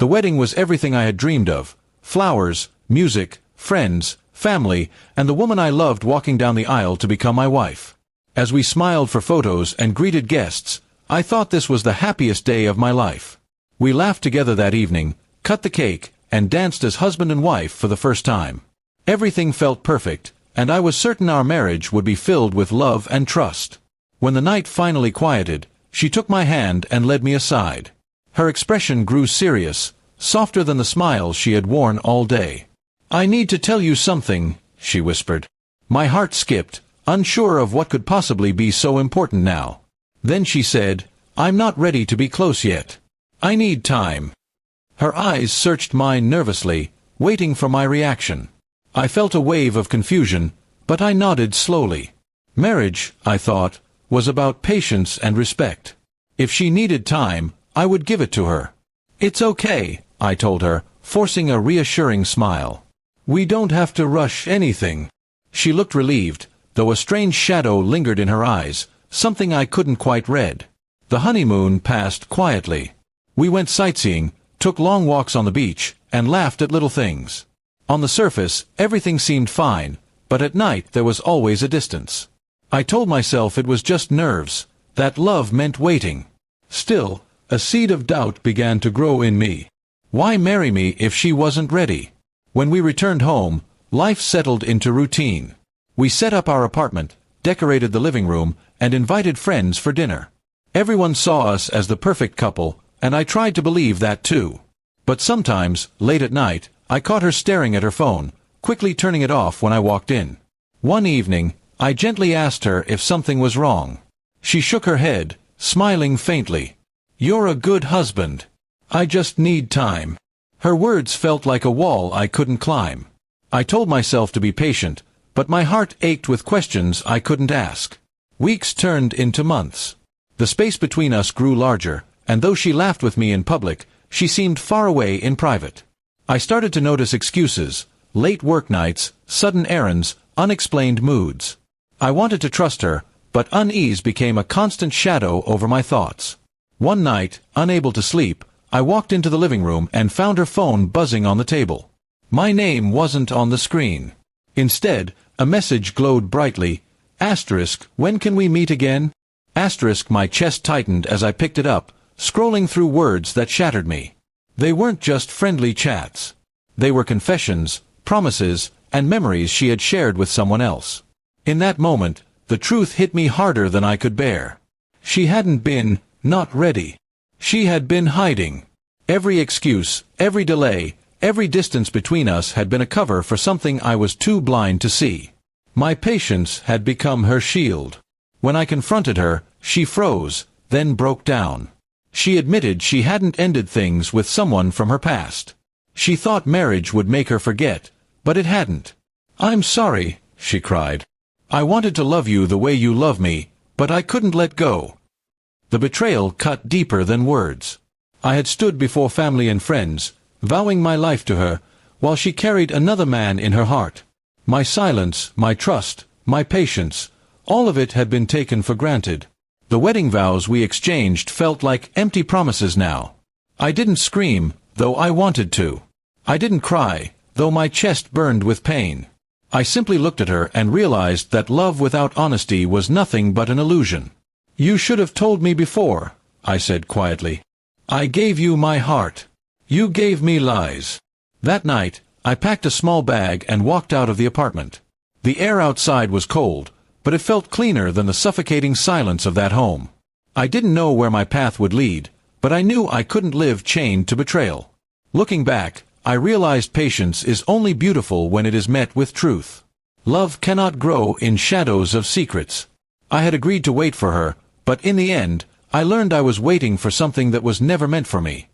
The wedding was everything I had dreamed of: flowers, music, friends, family, and the woman I loved walking down the aisle to become my wife. As we smiled for photos and greeted guests, I thought this was the happiest day of my life. We laughed together that evening, cut the cake, and danced as husband and wife for the first time. Everything felt perfect, and I was certain our marriage would be filled with love and trust. When the night finally quieted, she took my hand and led me aside. Her expression grew serious, softer than the smiles she had worn all day. "I need to tell you something," she whispered. My heart skipped, unsure of what could possibly be so important now. Then she said, "I'm not ready to be close yet. I need time." Her eyes searched mine nervously, waiting for my reaction. I felt a wave of confusion, but I nodded slowly. Marriage, I thought, was about patience and respect. If she needed time, I would give it to her. "It's okay," I told her, forcing a reassuring smile. "We don't have to rush anything." She looked relieved, though a strange shadow lingered in her eyes, something I couldn't quite read. The honeymoon passed quietly. We went sightseeing, took long walks on the beach, and laughed at little things. On the surface, everything seemed fine, but at night there was always a distance. I told myself it was just nerves, that love meant waiting. Still, a seed of doubt began to grow in me. Why marry me if she wasn't ready? When we returned home, life settled into routine. We set up our apartment, decorated the living room, and invited friends for dinner. Everyone saw us as the perfect couple, and I tried to believe that too. But sometimes, late at night, I caught her staring at her phone, quickly turning it off when I walked in. One evening, I gently asked her if something was wrong. She shook her head, smiling faintly. "You're a good husband. I just need time." Her words felt like a wall I couldn't climb. I told myself to be patient, but my heart ached with questions I couldn't ask. Weeks turned into months. The space between us grew larger, and though she laughed with me in public, she seemed far away in private. I started to notice excuses: late work nights, sudden errands, unexplained moods. I wanted to trust her, but unease became a constant shadow over my thoughts. One night, unable to sleep, I walked into the living room and found her phone buzzing on the table. My name wasn't on the screen. Instead, a message glowed brightly: "When can we meet again?" My chest tightened as I picked it up, scrolling through words that shattered me. They weren't just friendly chats. They were confessions, promises, and memories she had shared with someone else. In that moment, the truth hit me harder than I could bear. She hadn't been not ready. She had been hiding. Every excuse, every delay, every distance between us had been a cover for something I was too blind to see. My patience had become her shield. When I confronted her, she froze, then broke down. She admitted she hadn't ended things with someone from her past. She thought marriage would make her forget, but it hadn't. "I'm sorry," she cried. "I wanted to love you the way you love me, but I couldn't let go." The betrayal cut deeper than words. I had stood before family and friends, vowing my life to her, while she carried another man in her heart. My silence, my trust, my patience, all of it had been taken for granted. The wedding vows we exchanged felt like empty promises now. I didn't scream, though I wanted to. I didn't cry, though my chest burned with pain. I simply looked at her and realized that love without honesty was nothing but an illusion. "You should have told me before," I said quietly. "I gave you my heart. You gave me lies." That night, I packed a small bag and walked out of the apartment. The air outside was cold, but it felt cleaner than the suffocating silence of that home. I didn't know where my path would lead, but I knew I couldn't live chained to betrayal. Looking back, I realized patience is only beautiful when it is met with truth. Love cannot grow in shadows of secrets. I had agreed to wait for her, but in the end, I learned I was waiting for something that was never meant for me.